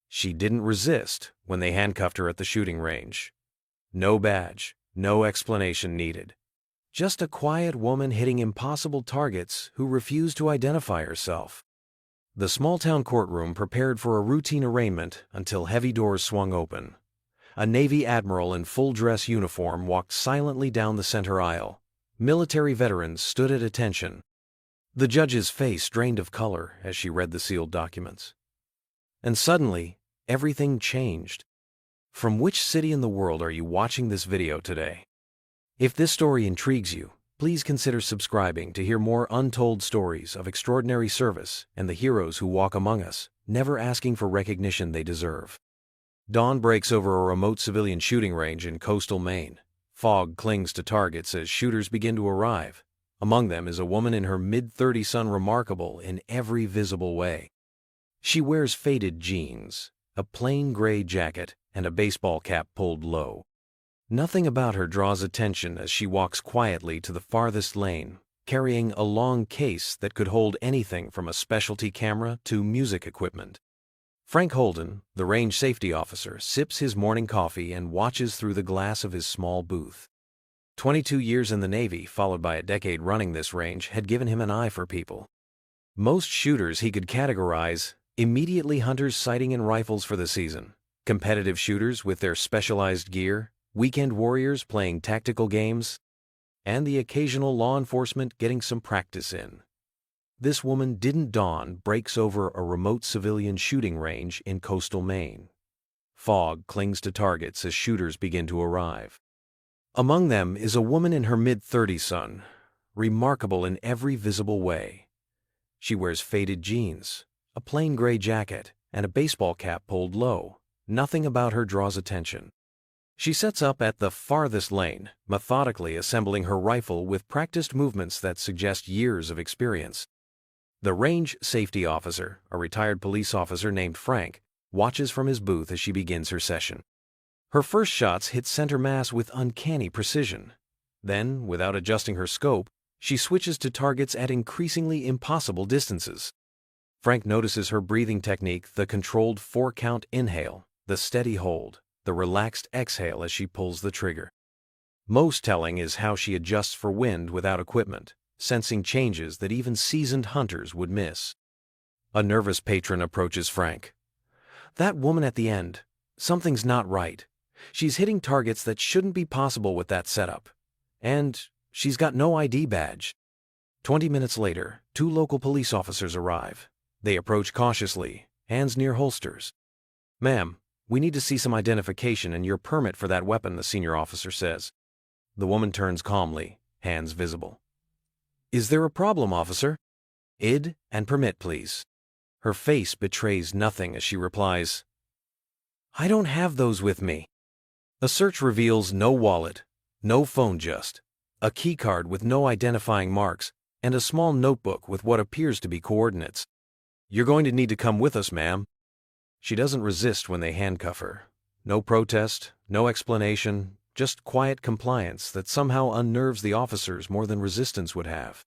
She didn't resist when they handcuffed her at the shooting range. No badge, no explanation needed. Just a quiet woman hitting impossible targets who refused to identify herself. The small-town courtroom prepared for a routine arraignment until heavy doors swung open. A Navy admiral in full-dress uniform walked silently down the center aisle. Military veterans stood at attention. The judge's face drained of color as she read the sealed documents. And suddenly, everything changed. From which city in the world are you watching this video today? If this story intrigues you, please consider subscribing to hear more untold stories of extraordinary service and the heroes who walk among us, never asking for recognition they deserve. Dawn breaks over a remote civilian shooting range in coastal Maine. Fog clings to targets as shooters begin to arrive. Among them is a woman in her mid-30s, unremarkable in every visible way. She wears faded jeans, a plain gray jacket, and a baseball cap pulled low. Nothing about her draws attention as she walks quietly to the farthest lane, carrying a long case that could hold anything from a specialty camera to music equipment. Frank Holden, the range safety officer, sips his morning coffee and watches through the glass of his small booth. 22 years in the Navy, followed by a decade running this range, had given him an eye for people. Most shooters he could categorize: immediately hunters sighting in rifles for the season, competitive shooters with their specialized gear, weekend warriors playing tactical games, and the occasional law enforcement getting some practice in. This woman didn't dawn breaks over a remote civilian shooting range in coastal Maine. Fog clings to targets as shooters begin to arrive. Among them is a woman in her mid-30s, remarkable in every visible way. She wears faded jeans, a plain gray jacket, and a baseball cap pulled low. Nothing about her draws attention. She sets up at the farthest lane, methodically assembling her rifle with practiced movements that suggest years of experience. The range safety officer, a retired police officer named Frank, watches from his booth as she begins her session. Her first shots hit center mass with uncanny precision. Then, without adjusting her scope, she switches to targets at increasingly impossible distances. Frank notices her breathing technique, the controlled 4-count inhale, the steady hold, the relaxed exhale as she pulls the trigger. Most telling is how she adjusts for wind without equipment, sensing changes that even seasoned hunters would miss. A nervous patron approaches Frank. "That woman at the end, something's not right. She's hitting targets that shouldn't be possible with that setup. And she's got no ID badge." 20 minutes later, 2 local police officers arrive. They approach cautiously, hands near holsters. "Ma'am, we need to see some identification and your permit for that weapon," the senior officer says. The woman turns calmly, hands visible. "Is there a problem, officer?" "ID and permit, please." Her face betrays nothing as she replies, "I don't have those with me." A search reveals no wallet, no phone, just a key card with no identifying marks, and a small notebook with what appears to be coordinates. "You're going to need to come with us, ma'am." She doesn't resist when they handcuff her. No protest, no explanation, just quiet compliance that somehow unnerves the officers more than resistance would have.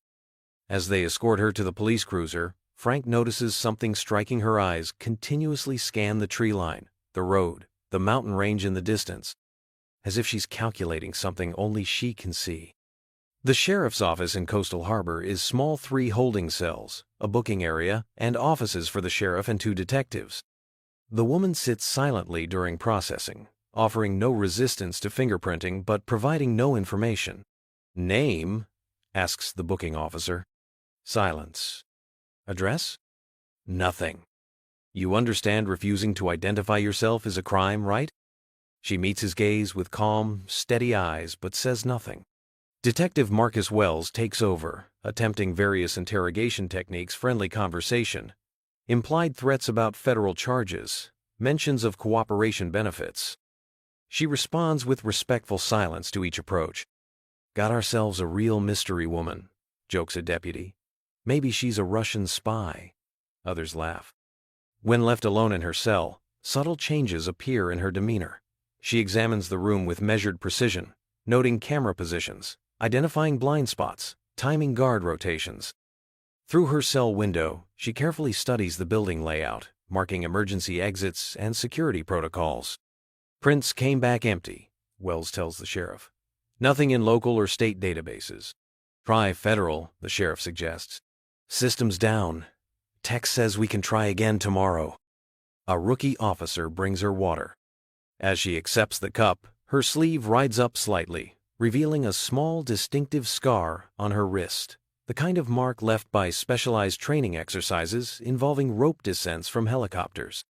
As they escort her to the police cruiser, Frank notices something striking her eyes continuously scan the tree line, the road, the mountain range in the distance, as if she's calculating something only she can see. The sheriff's office in Coastal Harbor is small 3 holding cells, a booking area, and offices for the sheriff and 2 detectives. The woman sits silently during processing, offering no resistance to fingerprinting but providing no information. "Name?" asks the booking officer. Silence. "Address?" Nothing. "You understand refusing to identify yourself is a crime, right?" She meets his gaze with calm, steady eyes but says nothing. Detective Marcus Wells takes over, attempting various interrogation techniques, friendly conversation, implied threats about federal charges, mentions of cooperation benefits. She responds with respectful silence to each approach. "Got ourselves a real mystery woman," jokes a deputy. "Maybe she's a Russian spy." Others laugh. When left alone in her cell, subtle changes appear in her demeanor. She examines the room with measured precision, noting camera positions, identifying blind spots, timing guard rotations. Through her cell window, she carefully studies the building layout, marking emergency exits and security protocols. Prints came back empty, Wells tells the sheriff. Nothing in local or state databases. Try federal, the sheriff suggests. System's down. Text says we can try again tomorrow. A rookie officer brings her water. As she accepts the cup, her sleeve rides up slightly, revealing a small, distinctive scar on her wrist, the kind of mark left by specialized training exercises involving rope descents from helicopters.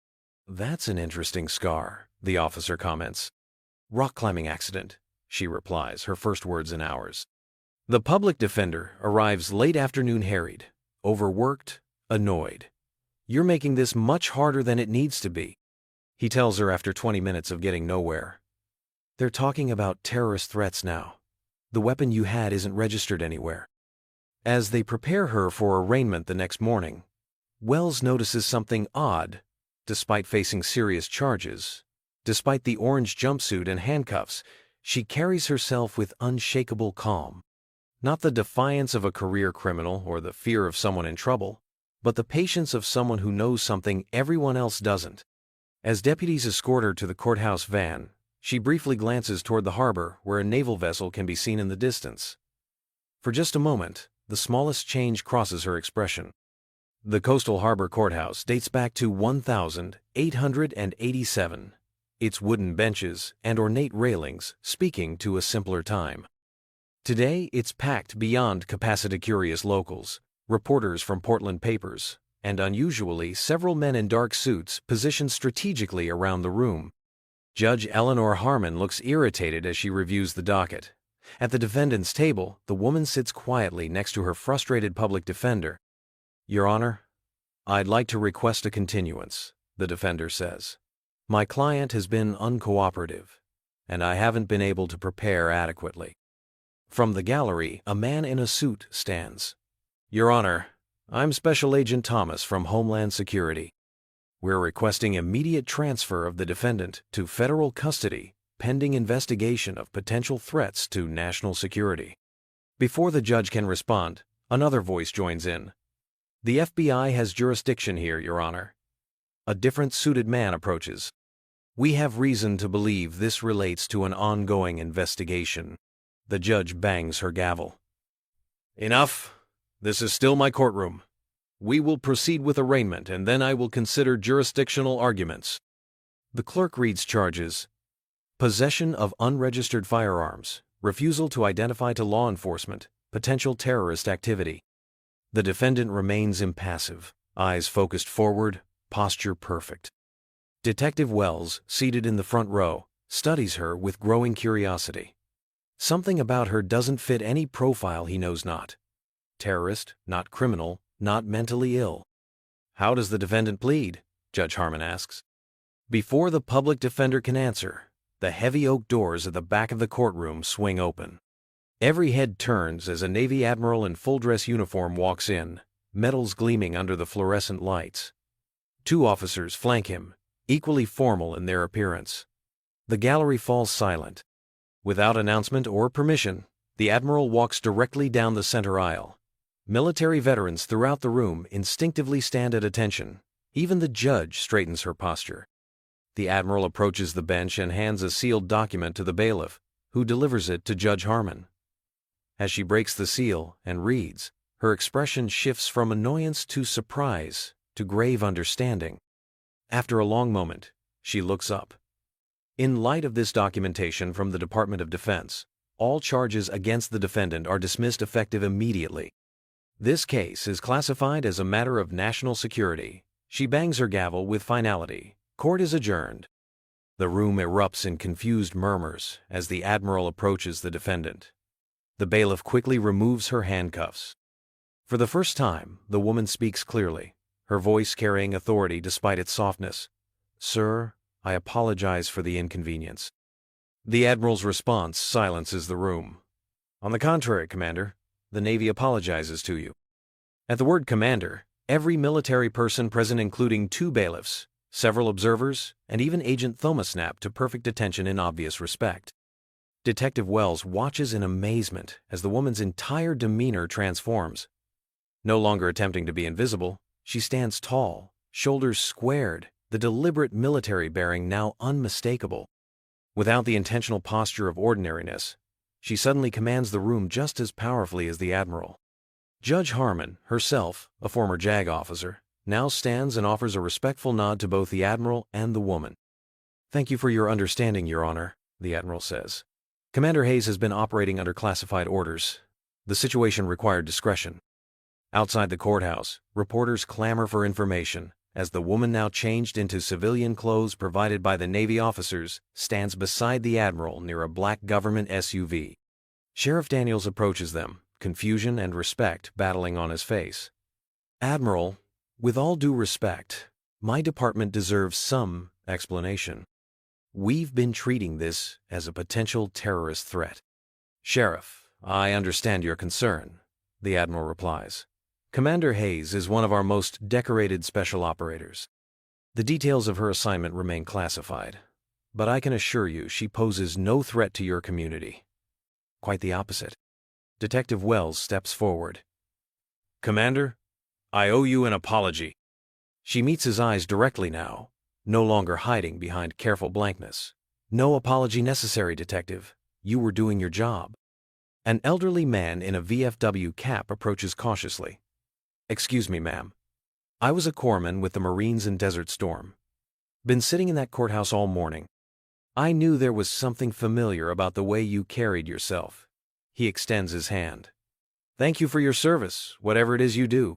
That's an interesting scar, the officer comments. Rock climbing accident, she replies, her first words in hours. The public defender arrives late afternoon harried, overworked, annoyed. You're making this much harder than it needs to be, he tells her after 20 minutes of getting nowhere. They're talking about terrorist threats now. The weapon you had isn't registered anywhere. As they prepare her for arraignment the next morning, Wells notices something odd. Despite facing serious charges, despite the orange jumpsuit and handcuffs, she carries herself with unshakable calm. Not the defiance of a career criminal or the fear of someone in trouble, but the patience of someone who knows something everyone else doesn't. As deputies escort her to the courthouse van, she briefly glances toward the harbor where a naval vessel can be seen in the distance. For just a moment, the smallest change crosses her expression. The Coastal Harbor Courthouse dates back to 1887, its wooden benches and ornate railings speaking to a simpler time. Today, it's packed beyond capacity-curious locals, reporters from Portland papers, and unusually several men in dark suits positioned strategically around the room. Judge Eleanor Harmon looks irritated as she reviews the docket. At the defendant's table, the woman sits quietly next to her frustrated public defender. Your Honor, I'd like to request a continuance, the defender says. My client has been uncooperative, and I haven't been able to prepare adequately. From the gallery, a man in a suit stands. Your Honor, I'm Special Agent Thomas from Homeland Security. We're requesting immediate transfer of the defendant to federal custody pending investigation of potential threats to national security. Before the judge can respond, another voice joins in. The FBI has jurisdiction here, Your Honor. A different suited man approaches. We have reason to believe this relates to an ongoing investigation. The judge bangs her gavel. Enough. This is still my courtroom. We will proceed with arraignment, and then I will consider jurisdictional arguments. The clerk reads charges. Possession of unregistered firearms, refusal to identify to law enforcement, potential terrorist activity. The defendant remains impassive, eyes focused forward, posture perfect. Detective Wells, seated in the front row, studies her with growing curiosity. Something about her doesn't fit any profile he knows not. Terrorist, not criminal, not mentally ill. How does the defendant plead? Judge Harmon asks. Before the public defender can answer, the heavy oak doors at the back of the courtroom swing open. Every head turns as a Navy Admiral in full-dress uniform walks in, medals gleaming under the fluorescent lights. Two officers flank him, equally formal in their appearance. The gallery falls silent. Without announcement or permission, the Admiral walks directly down the center aisle. Military veterans throughout the room instinctively stand at attention. Even the judge straightens her posture. The Admiral approaches the bench and hands a sealed document to the bailiff, who delivers it to Judge Harmon. As she breaks the seal and reads, her expression shifts from annoyance to surprise to grave understanding. After a long moment, she looks up. In light of this documentation from the Department of Defense, all charges against the defendant are dismissed effective immediately. This case is classified as a matter of national security. She bangs her gavel with finality. Court is adjourned. The room erupts in confused murmurs as the Admiral approaches the defendant. The bailiff quickly removes her handcuffs. For the first time, the woman speaks clearly, her voice carrying authority despite its softness. Sir, I apologize for the inconvenience. The Admiral's response silences the room. On the contrary, Commander, the Navy apologizes to you. At the word Commander, every military person present, including two bailiffs, several observers, and even Agent Thomas, snapped to perfect attention in obvious respect. Detective Wells watches in amazement as the woman's entire demeanor transforms. No longer attempting to be invisible, she stands tall, shoulders squared, the deliberate military bearing now unmistakable. Without the intentional posture of ordinariness, she suddenly commands the room just as powerfully as the Admiral. Judge Harmon, herself, a former JAG officer, now stands and offers a respectful nod to both the Admiral and the woman. "Thank you for your understanding, Your Honor," the Admiral says. "Commander Hayes has been operating under classified orders. The situation required discretion." Outside the courthouse, reporters clamor for information, as the woman, now changed into civilian clothes provided by the Navy officers, stands beside the Admiral near a black government SUV. Sheriff Daniels approaches them, confusion and respect battling on his face. "Admiral, with all due respect, my department deserves some explanation. We've been treating this as a potential terrorist threat." "Sheriff, I understand your concern," the Admiral replies. "Commander Hayes is one of our most decorated special operators. The details of her assignment remain classified, but I can assure you she poses no threat to your community. Quite the opposite." Detective Wells steps forward. "Commander, I owe you an apology." She meets his eyes directly now, no longer hiding behind careful blankness. "No apology necessary, Detective. You were doing your job." An elderly man in a VFW cap approaches cautiously. "Excuse me, ma'am. I was a corpsman with the Marines in Desert Storm. Been sitting in that courthouse all morning. I knew there was something familiar about the way you carried yourself." He extends his hand. "Thank you for your service, whatever it is you do."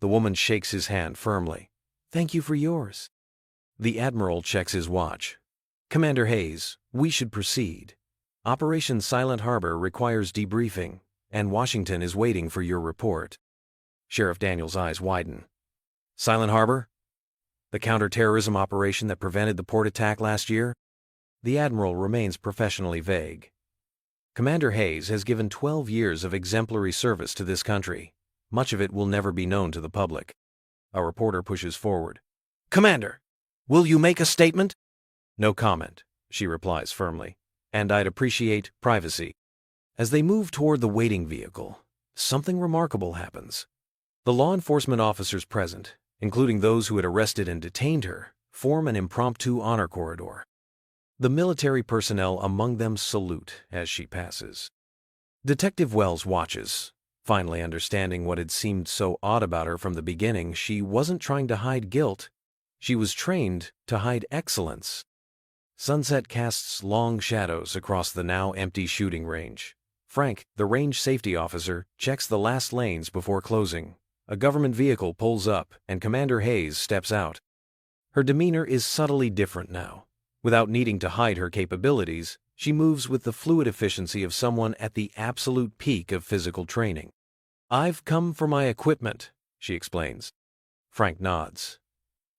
The woman shakes his hand firmly. "Thank you for yours." The Admiral checks his watch. "Commander Hayes, we should proceed. Operation Silent Harbor requires debriefing, and Washington is waiting for your report." Sheriff Daniels' eyes widen. "Silent Harbor? The counterterrorism operation that prevented the port attack last year?" The Admiral remains professionally vague. "Commander Hayes has given 12 years of exemplary service to this country. Much of it will never be known to the public." A reporter pushes forward. "Commander, will you make a statement?" "No comment," she replies firmly, "and I'd appreciate privacy." As they move toward the waiting vehicle, something remarkable happens. The law enforcement officers present, including those who had arrested and detained her, form an impromptu honor corridor. The military personnel among them salute as she passes. Detective Wells watches, finally understanding what had seemed so odd about her from the beginning. She wasn't trying to hide guilt. She was trained to hide excellence. Sunset casts long shadows across the now empty shooting range. Frank, the range safety officer, checks the last lanes before closing. A government vehicle pulls up, and Commander Hayes steps out. Her demeanor is subtly different now. Without needing to hide her capabilities, she moves with the fluid efficiency of someone at the absolute peak of physical training. "I've come for my equipment," she explains. Frank nods.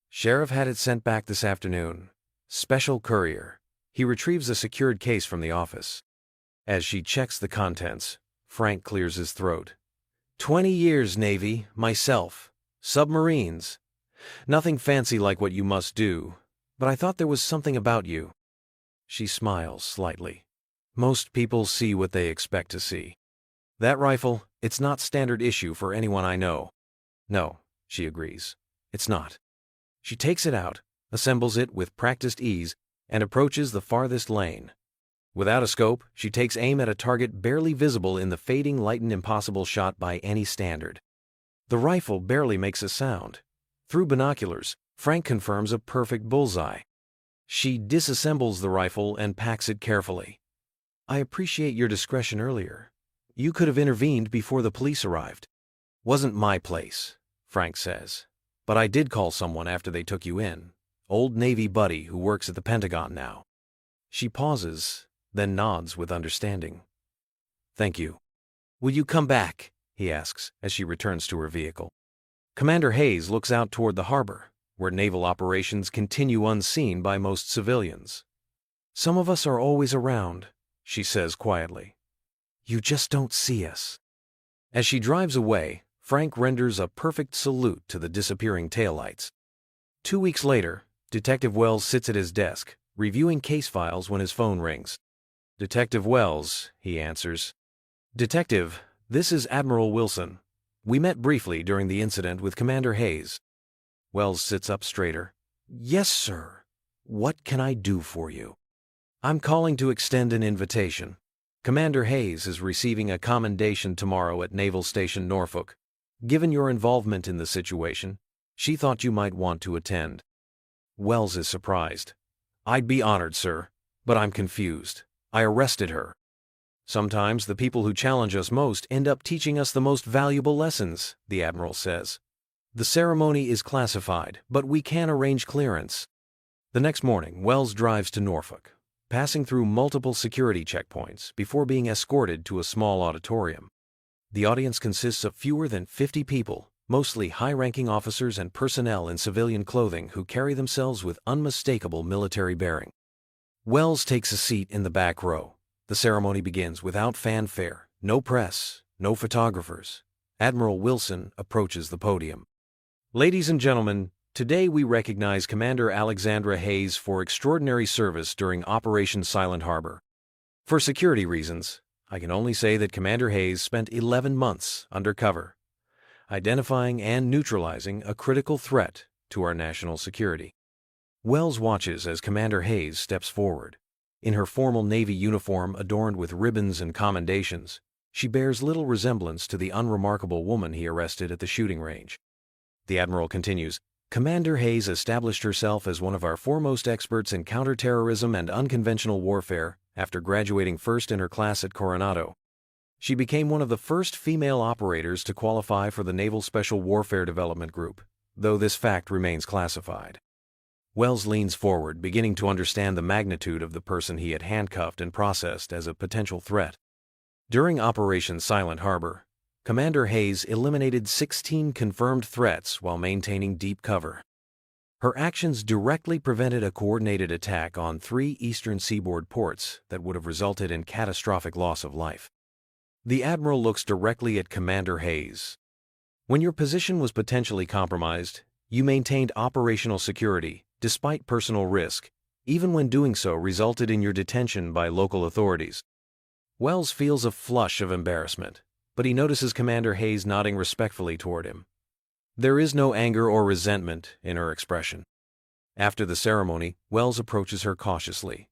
"Sheriff had it sent back this afternoon. Special courier." He retrieves a secured case from the office. As she checks the contents, Frank clears his throat. 20 years Navy, myself. Submarines. Nothing fancy like what you must do, but I thought there was something about you." She smiles slightly. "Most people see what they expect to see. That rifle, it's not standard issue for anyone I know." "No," she agrees. "It's not." She takes it out, assembles it with practiced ease, and approaches the farthest lane. Without a scope, she takes aim at a target barely visible in the fading light, and impossible shot by any standard. The rifle barely makes a sound. Through binoculars, Frank confirms a perfect bullseye. She disassembles the rifle and packs it carefully. "I appreciate your discretion earlier. You could have intervened before the police arrived." "Wasn't my place," Frank says. "But I did call someone after they took you in. Old Navy buddy who works at the Pentagon now." She pauses, then nods with understanding. "Thank you." "Will you come back?" he asks as she returns to her vehicle. Commander Hayes looks out toward the harbor, where naval operations continue unseen by most civilians. "Some of us are always around," she says quietly. "You just don't see us." As she drives away, Frank renders a perfect salute to the disappearing taillights. 2 weeks later, Detective Wells sits at his desk, reviewing case files when his phone rings. "Detective Wells," he answers. "Detective, this is Admiral Wilson. We met briefly during the incident with Commander Hayes." Wells sits up straighter. Yes, sir. What can I do for you? I'm calling to extend an invitation. Commander Hayes is receiving a commendation tomorrow at Naval Station Norfolk. Given your involvement in the situation, she thought you might want to attend. Wells is surprised. I'd be honored, sir, but I'm confused. I arrested her. Sometimes the people who challenge us most end up teaching us the most valuable lessons, the Admiral says. The ceremony is classified, but we can arrange clearance. The next morning, Wells drives to Norfolk, passing through multiple security checkpoints before being escorted to a small auditorium. The audience consists of fewer than 50 people, mostly high-ranking officers and personnel in civilian clothing who carry themselves with unmistakable military bearing. Wells takes a seat in the back row. The ceremony begins without fanfare, no press, no photographers. Admiral Wilson approaches the podium. Ladies and gentlemen, today we recognize Commander Alexandra Hayes for extraordinary service during Operation Silent Harbor. For security reasons, I can only say that Commander Hayes spent 11 months undercover, identifying and neutralizing a critical threat to our national security. Wells watches as Commander Hayes steps forward. In her formal Navy uniform adorned with ribbons and commendations, she bears little resemblance to the unremarkable woman he arrested at the shooting range. The Admiral continues, Commander Hayes established herself as one of our foremost experts in counterterrorism and unconventional warfare after graduating first in her class at Coronado. She became one of the first female operators to qualify for the Naval Special Warfare Development Group, though this fact remains classified. Wells leans forward, beginning to understand the magnitude of the person he had handcuffed and processed as a potential threat. During Operation Silent Harbor, Commander Hayes eliminated 16 confirmed threats while maintaining deep cover. Her actions directly prevented a coordinated attack on 3 eastern seaboard ports that would have resulted in catastrophic loss of life. The Admiral looks directly at Commander Hayes. When your position was potentially compromised, you maintained operational security, despite personal risk, even when doing so resulted in your detention by local authorities. Wells feels a flush of embarrassment, but he notices Commander Hayes nodding respectfully toward him. There is no anger or resentment in her expression. After the ceremony, Wells approaches her cautiously.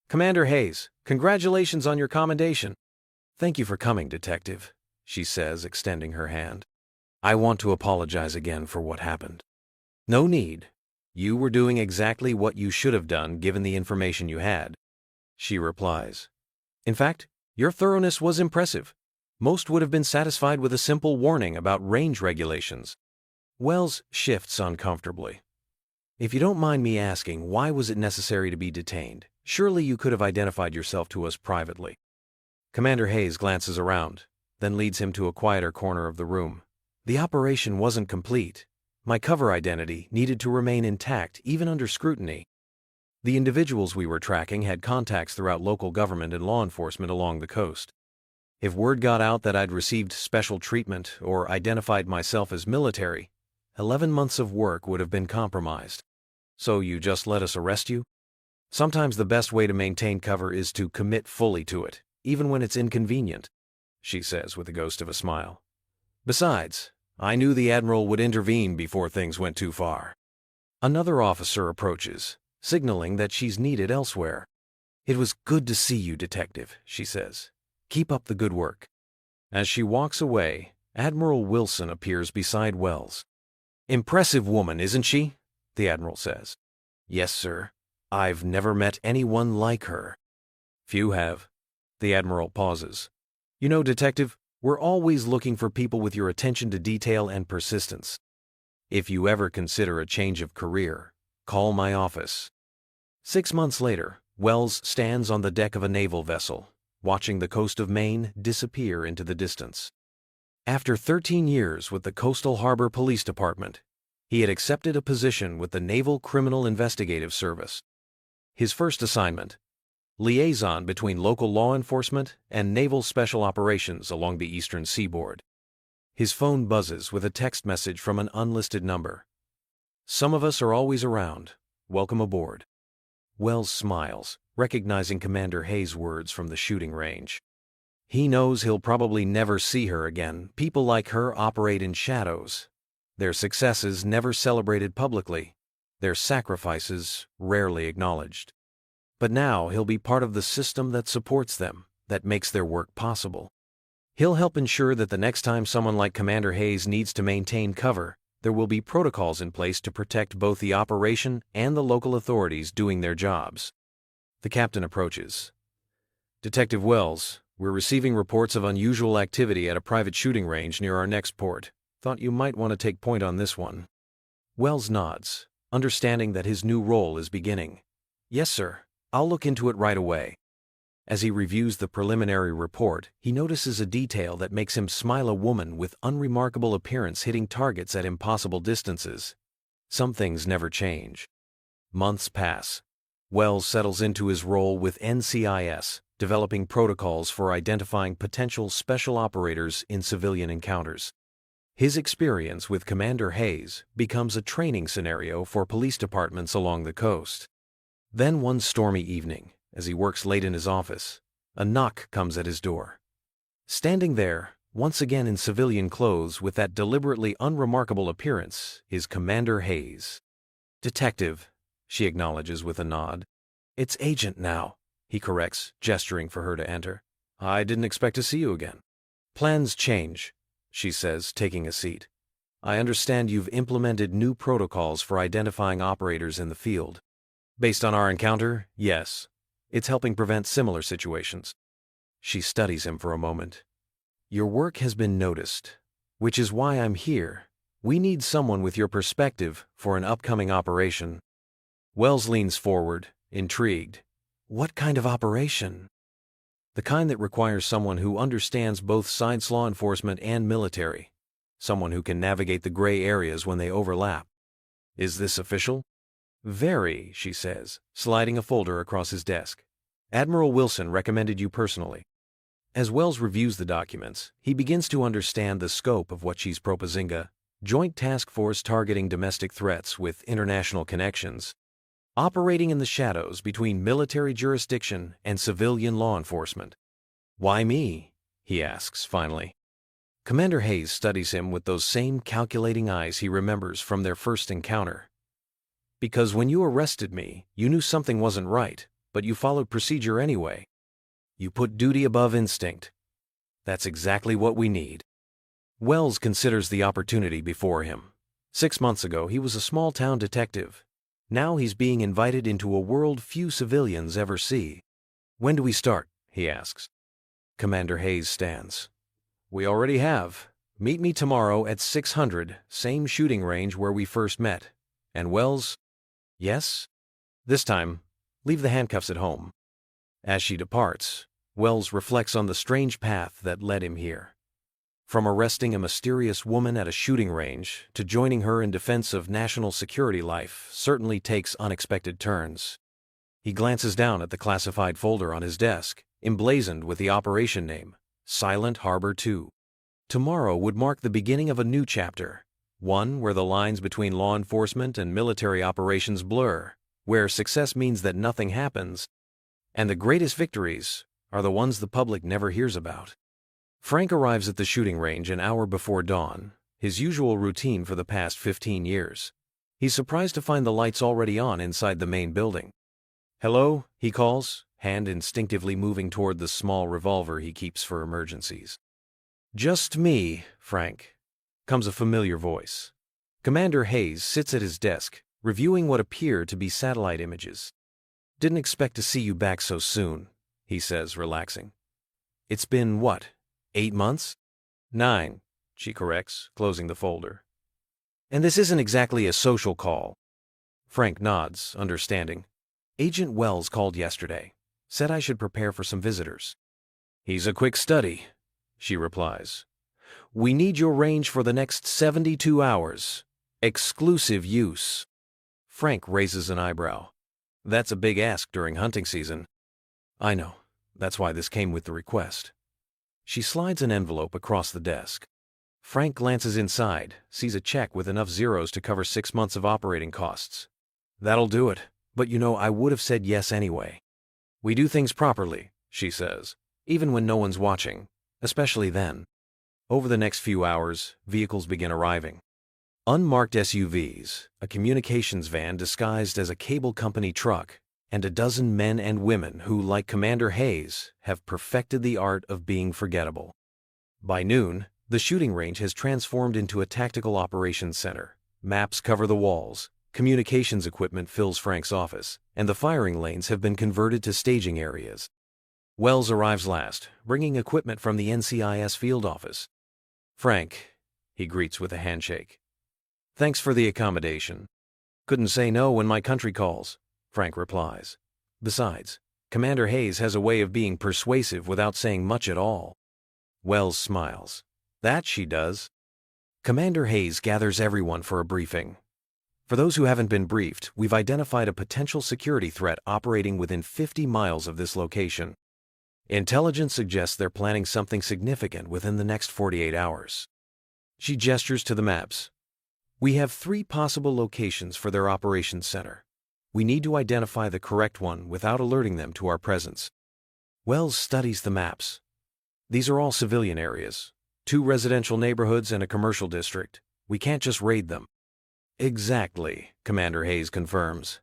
Commander Hayes, congratulations on your commendation. Thank you for coming, Detective, she says, extending her hand. I want to apologize again for what happened. No need. You were doing exactly what you should have done given the information you had, she replies. In fact, your thoroughness was impressive. Most would have been satisfied with a simple warning about range regulations. Wells shifts uncomfortably. If you don't mind me asking, why was it necessary to be detained? Surely you could have identified yourself to us privately. Commander Hayes glances around, then leads him to a quieter corner of the room. The operation wasn't complete. My cover identity needed to remain intact even under scrutiny. The individuals we were tracking had contacts throughout local government and law enforcement along the coast. If word got out that I'd received special treatment or identified myself as military, 11 months of work would have been compromised. So you just let us arrest you? Sometimes the best way to maintain cover is to commit fully to it, even when it's inconvenient, she says with the ghost of a smile. Besides, I knew the Admiral would intervene before things went too far. Another officer approaches, signaling that she's needed elsewhere. It was good to see you, Detective, she says. Keep up the good work. As she walks away, Admiral Wilson appears beside Wells. Impressive woman, isn't she? The Admiral says. Yes, sir. I've never met anyone like her. Few have. The Admiral pauses. You know, Detective, we're always looking for people with your attention to detail and persistence. If you ever consider a change of career, call my office. 6 months later, Wells stands on the deck of a naval vessel, watching the coast of Maine disappear into the distance. After 13 years with the Coastal Harbor Police Department, he had accepted a position with the Naval Criminal Investigative Service. His first assignment: liaison between local law enforcement and naval special operations along the eastern seaboard. His phone buzzes with a text message from an unlisted number. Some of us are always around. Welcome aboard. Wells smiles, recognizing Commander Hayes' words from the shooting range. He knows he'll probably never see her again. People like her operate in shadows. Their successes never celebrated publicly, their sacrifices rarely acknowledged. But now he'll be part of the system that supports them, that makes their work possible. He'll help ensure that the next time someone like Commander Hayes needs to maintain cover, there will be protocols in place to protect both the operation and the local authorities doing their jobs. The captain approaches. "Detective Wells, we're receiving reports of unusual activity at a private shooting range near our next port. Thought you might want to take point on this one." Wells nods, understanding that his new role is beginning. "Yes, sir. I'll look into it right away." As he reviews the preliminary report, he notices a detail that makes him smile: a woman with unremarkable appearance hitting targets at impossible distances. Some things never change. Months pass. Wells settles into his role with NCIS, developing protocols for identifying potential special operators in civilian encounters. His experience with Commander Hayes becomes a training scenario for police departments along the coast. Then one stormy evening, as he works late in his office, a knock comes at his door. Standing there, once again in civilian clothes with that deliberately unremarkable appearance, is Commander Hayes. "Detective," she acknowledges with a nod. "It's Agent now," he corrects, gesturing for her to enter. "I didn't expect to see you again." "Plans change," she says, taking a seat. "I understand you've implemented new protocols for identifying operators in the field." "Based on our encounter, yes. It's helping prevent similar situations." She studies him for a moment. "Your work has been noticed, which is why I'm here. We need someone with your perspective for an upcoming operation." Wells leans forward, intrigued. "What kind of operation?" "The kind that requires someone who understands both sides, law enforcement and military. Someone who can navigate the gray areas when they overlap." "Is this official?" "Very," she says, sliding a folder across his desk. "Admiral Wilson recommended you personally." As Wells reviews the documents, he begins to understand the scope of what she's proposing: a joint task force targeting domestic threats with international connections, operating in the shadows between military jurisdiction and civilian law enforcement. "Why me?" he asks finally. Commander Hayes studies him with those same calculating eyes he remembers from their first encounter. "Because when you arrested me, you knew something wasn't right, but you followed procedure anyway. You put duty above instinct. That's exactly what we need." Wells considers the opportunity before him. 6 months ago, he was a small-town detective. Now he's being invited into a world few civilians ever see. "When do we start?" he asks. Commander Hayes stands. "We already have. Meet me tomorrow at 600, same shooting range where we first met." And Wells, "Yes?" "This time, leave the handcuffs at home." As she departs, Wells reflects on the strange path that led him here. From arresting a mysterious woman at a shooting range to joining her in defense of national security, life certainly takes unexpected turns. He glances down at the classified folder on his desk, emblazoned with the operation name, Silent Harbor 2. Tomorrow would mark the beginning of a new chapter, one where the lines between law enforcement and military operations blur, where success means that nothing happens, and the greatest victories are the ones the public never hears about. Frank arrives at the shooting range an hour before dawn, his usual routine for the past 15 years. He's surprised to find the lights already on inside the main building. "Hello," he calls, hand instinctively moving toward the small revolver he keeps for emergencies. "Just me, Frank," comes a familiar voice. Commander Hayes sits at his desk, reviewing what appear to be satellite images. "Didn't expect to see you back so soon," he says, relaxing. "It's been, what, 8 months?" "9, she corrects, closing the folder. "And this isn't exactly a social call." Frank nods, understanding. "Agent Wells called yesterday. Said I should prepare for some visitors." "He's a quick study," she replies. "We need your range for the next 72 hours. Exclusive use." Frank raises an eyebrow. "That's a big ask during hunting season." "I know. That's why this came with the request." She slides an envelope across the desk. Frank glances inside, sees a check with enough zeros to cover 6 months of operating costs. "That'll do it, but you know I would have said yes anyway." "We do things properly," she says, "even when no one's watching, especially then." Over the next few hours, vehicles begin arriving. Unmarked SUVs, a communications van disguised as a cable company truck, and a dozen men and women who, like Commander Hayes, have perfected the art of being forgettable. By noon, the shooting range has transformed into a tactical operations center. Maps cover the walls, communications equipment fills Frank's office, and the firing lanes have been converted to staging areas. Wells arrives last, bringing equipment from the NCIS field office. "Frank," he greets with a handshake. "Thanks for the accommodation." "Couldn't say no when my country calls," Frank replies. "Besides, Commander Hayes has a way of being persuasive without saying much at all." Wells smiles. "That she does." Commander Hayes gathers everyone for a briefing. "For those who haven't been briefed, we've identified a potential security threat operating within 50 miles of this location. Intelligence suggests they're planning something significant within the next 48 hours. She gestures to the maps. "We have 3 possible locations for their operations center. We need to identify the correct one without alerting them to our presence." Wells studies the maps. "These are all civilian areas. 2 residential neighborhoods and a commercial district. We can't just raid them." "Exactly," Commander Hayes confirms.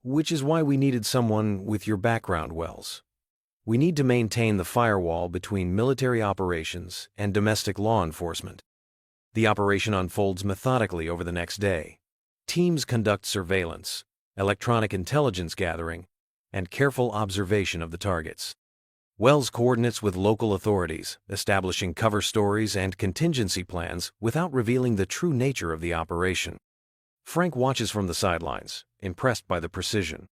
"Which is why we needed someone with your background, Wells. We need to maintain the firewall between military operations and domestic law enforcement." The operation unfolds methodically over the next day. Teams conduct surveillance, electronic intelligence gathering, and careful observation of the targets. Wells coordinates with local authorities, establishing cover stories and contingency plans without revealing the true nature of the operation. Frank watches from the sidelines, impressed by the precision.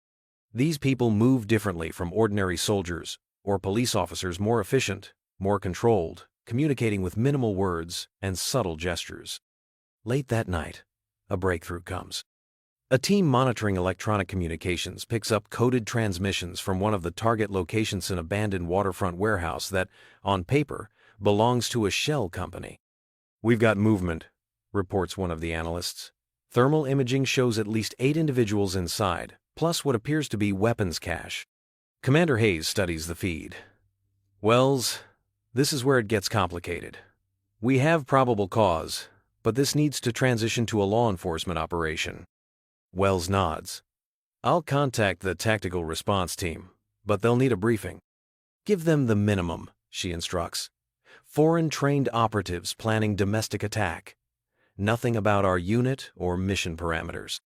These people move differently from ordinary soldiers or police officers, more efficient, more controlled, communicating with minimal words and subtle gestures. Late that night, a breakthrough comes. A team monitoring electronic communications picks up coded transmissions from one of the target locations, an abandoned waterfront warehouse that, on paper, belongs to a shell company. "We've got movement," reports one of the analysts. "Thermal imaging shows at least 8 individuals inside, plus what appears to be weapons cache." Commander Hayes studies the feed. "Wells, this is where it gets complicated. We have probable cause, but this needs to transition to a law enforcement operation." Wells nods. "I'll contact the tactical response team, but they'll need a briefing." "Give them the minimum," she instructs. "Foreign-trained operatives planning domestic attack. Nothing about our unit or mission parameters."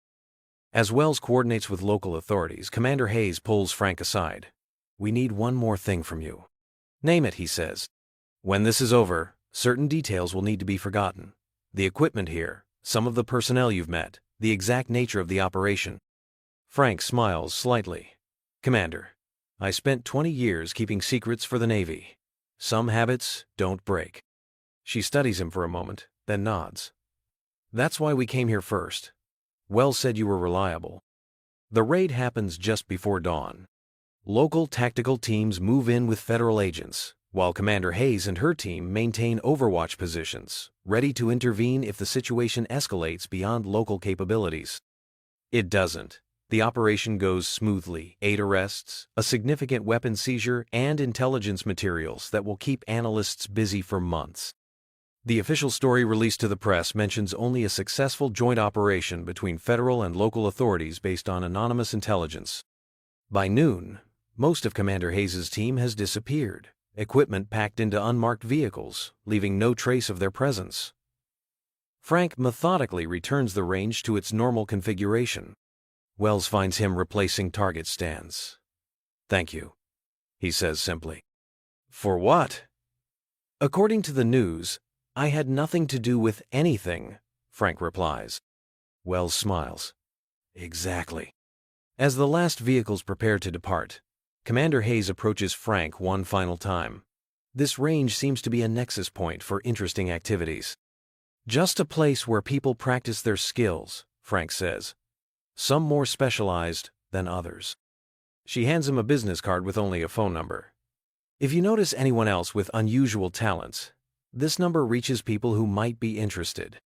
As Wells coordinates with local authorities, Commander Hayes pulls Frank aside. "We need one more thing from you." "Name it," he says. "When this is over, certain details will need to be forgotten. The equipment here, some of the personnel you've met, the exact nature of the operation." Frank smiles slightly. "Commander, I spent 20 years keeping secrets for the Navy. Some habits don't break." She studies him for a moment, then nods. "That's why we came here first. Wells said you were reliable." The raid happens just before dawn. Local tactical teams move in with federal agents, while Commander Hayes and her team maintain overwatch positions, ready to intervene if the situation escalates beyond local capabilities. It doesn't. The operation goes smoothly. 8 arrests, a significant weapon seizure, and intelligence materials that will keep analysts busy for months. The official story released to the press mentions only a successful joint operation between federal and local authorities based on anonymous intelligence. By noon, most of Commander Hayes' team has disappeared, equipment packed into unmarked vehicles, leaving no trace of their presence. Frank methodically returns the range to its normal configuration. Wells finds him replacing target stands. "Thank you," he says simply. "For what?" "According to the news, I had nothing to do with anything," Frank replies. Wells smiles. "Exactly." As the last vehicles prepare to depart, Commander Hayes approaches Frank one final time. This range seems to be a nexus point for interesting activities. "Just a place where people practice their skills," Frank says. "Some more specialized than others." She hands him a business card with only a phone number. "If you notice anyone else with unusual talents, this number reaches people who might be interested."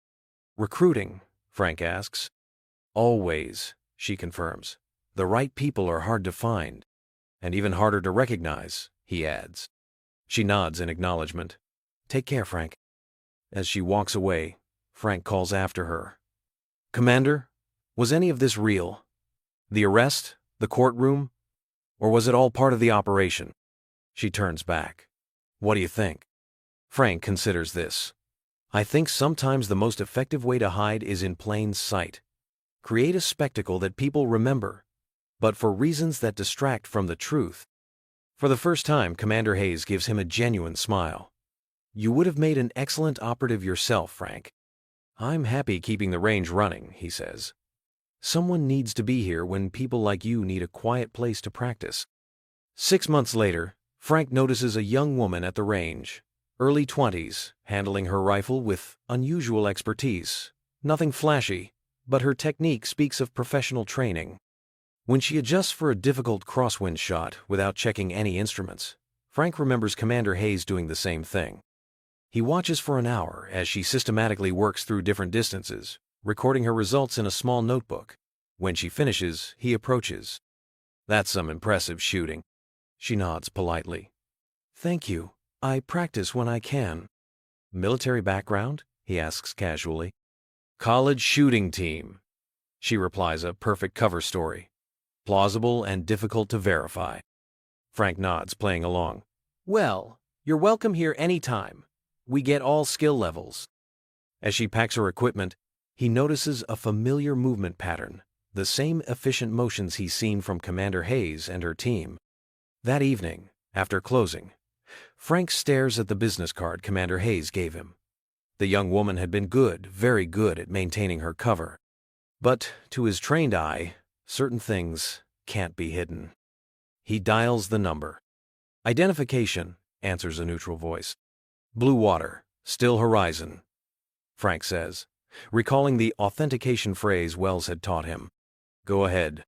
"Recruiting?" Frank asks. "Always," she confirms. "The right people are hard to find, and even harder to recognize," he adds. She nods in acknowledgement. "Take care, Frank." As she walks away, Frank calls after her. Commander, was any of this real? The arrest? The courtroom? Or was it all part of the operation? She turns back. What do you think? Frank considers this. I think sometimes the most effective way to hide is in plain sight. Create a spectacle that people remember, but for reasons that distract from the truth. For the first time, Commander Hayes gives him a genuine smile. You would have made an excellent operative yourself, Frank. I'm happy keeping the range running, he says. Someone needs to be here when people like you need a quiet place to practice. 6 months later, Frank notices a young woman at the range, early 20s, handling her rifle with unusual expertise. Nothing flashy, but her technique speaks of professional training. When she adjusts for a difficult crosswind shot without checking any instruments, Frank remembers Commander Hayes doing the same thing. He watches for an hour as she systematically works through different distances, recording her results in a small notebook. When she finishes, he approaches. That's some impressive shooting. She nods politely. Thank you. I practice when I can. Military background? He asks casually. College shooting team. She replies, a perfect cover story. Plausible and difficult to verify. Frank nods, playing along. Well, you're welcome here anytime. We get all skill levels. As she packs her equipment, he notices a familiar movement pattern, the same efficient motions he's seen from Commander Hayes and her team. That evening, after closing, Frank stares at the business card Commander Hayes gave him. The young woman had been good, very good at maintaining her cover. But, to his trained eye, certain things can't be hidden. He dials the number. Identification, answers a neutral voice. Blue water, still horizon, Frank says, recalling the authentication phrase Wells had taught him. Go ahead.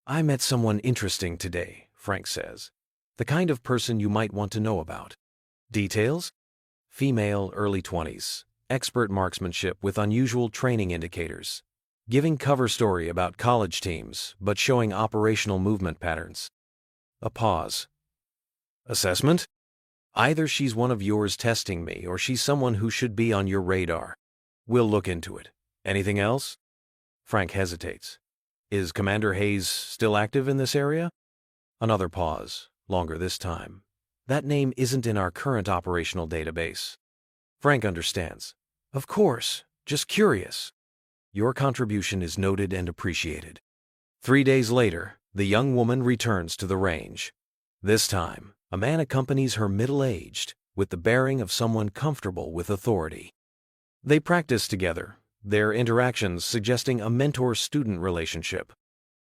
I met someone interesting today, Frank says. The kind of person you might want to know about. Details? Female, early 20s, expert marksmanship with unusual training indicators. Giving cover story about college teams, but showing operational movement patterns. A pause. Assessment? Either she's one of yours testing me, or she's someone who should be on your radar. We'll look into it. Anything else? Frank hesitates. Is Commander Hayes still active in this area? Another pause, longer this time. That name isn't in our current operational database. Frank understands. Of course, just curious. Your contribution is noted and appreciated. 3 days later, the young woman returns to the range. This time, a man accompanies her middle-aged, with the bearing of someone comfortable with authority. They practice together, their interactions suggesting a mentor-student relationship.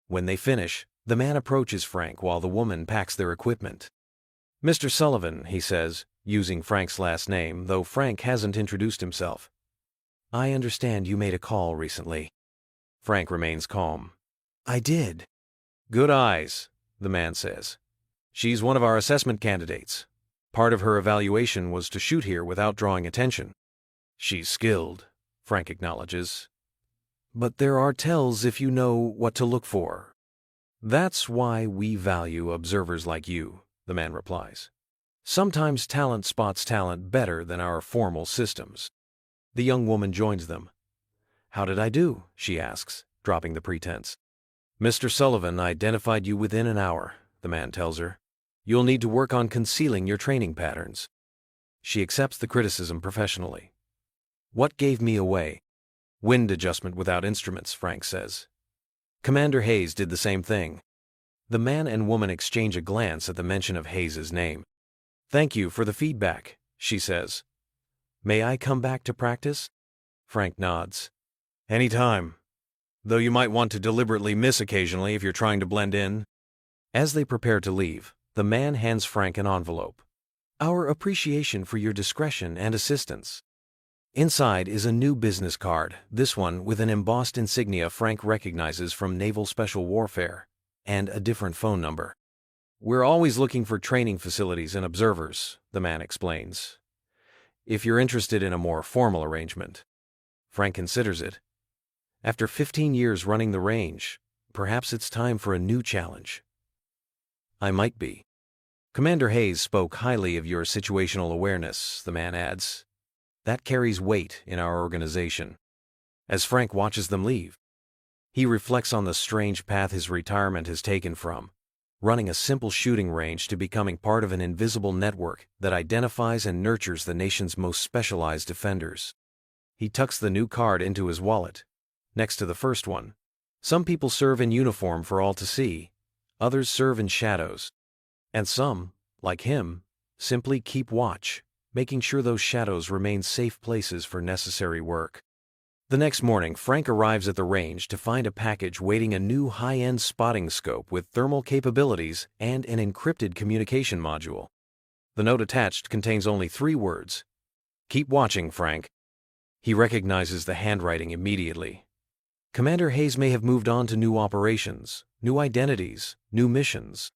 When they finish, the man approaches Frank while the woman packs their equipment. Mr. Sullivan, he says, using Frank's last name, though Frank hasn't introduced himself. I understand you made a call recently. Frank remains calm. I did. Good eyes, the man says. She's one of our assessment candidates. Part of her evaluation was to shoot here without drawing attention. She's skilled, Frank acknowledges. But there are tells if you know what to look for. That's why we value observers like you, the man replies. Sometimes talent spots talent better than our formal systems. The young woman joins them. How did I do? She asks, dropping the pretense. Mr. Sullivan identified you within an hour, the man tells her. You'll need to work on concealing your training patterns. She accepts the criticism professionally. What gave me away? Wind adjustment without instruments, Frank says. Commander Hayes did the same thing. The man and woman exchange a glance at the mention of Hayes's name. Thank you for the feedback, she says. May I come back to practice? Frank nods. Anytime. Though you might want to deliberately miss occasionally if you're trying to blend in. As they prepare to leave, the man hands Frank an envelope. Our appreciation for your discretion and assistance. Inside is a new business card, this one with an embossed insignia Frank recognizes from Naval Special Warfare, and a different phone number. We're always looking for training facilities and observers, the man explains. If you're interested in a more formal arrangement. Frank considers it. After 15 years running the range, perhaps it's time for a new challenge. I might be. Commander Hayes spoke highly of your situational awareness, the man adds. That carries weight in our organization. As Frank watches them leave, he reflects on the strange path his retirement has taken from running a simple shooting range to becoming part of an invisible network that identifies and nurtures the nation's most specialized defenders. He tucks the new card into his wallet, next to the first one. Some people serve in uniform for all to see, others serve in shadows. And some, like him, simply keep watch, making sure those shadows remain safe places for necessary work. The next morning, Frank arrives at the range to find a package waiting: a new high-end spotting scope with thermal capabilities and an encrypted communication module. The note attached contains only 3 words: "Keep watching, Frank." He recognizes the handwriting immediately. Commander Hayes may have moved on to new operations, new identities, new missions.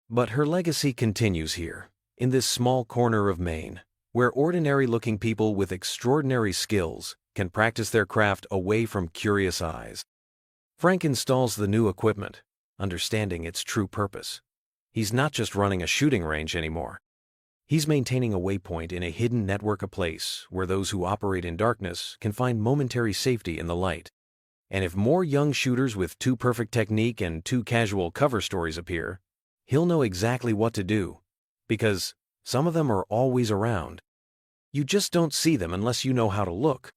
But her legacy continues here, in this small corner of Maine, where ordinary-looking people with extraordinary skills can practice their craft away from curious eyes. Frank installs the new equipment, understanding its true purpose. He's not just running a shooting range anymore. He's maintaining a waypoint in a hidden network, a place where those who operate in darkness can find momentary safety in the light. And if more young shooters with too perfect technique and too casual cover stories appear, he'll know exactly what to do, because some of them are always around. You just don't see them unless you know how to look.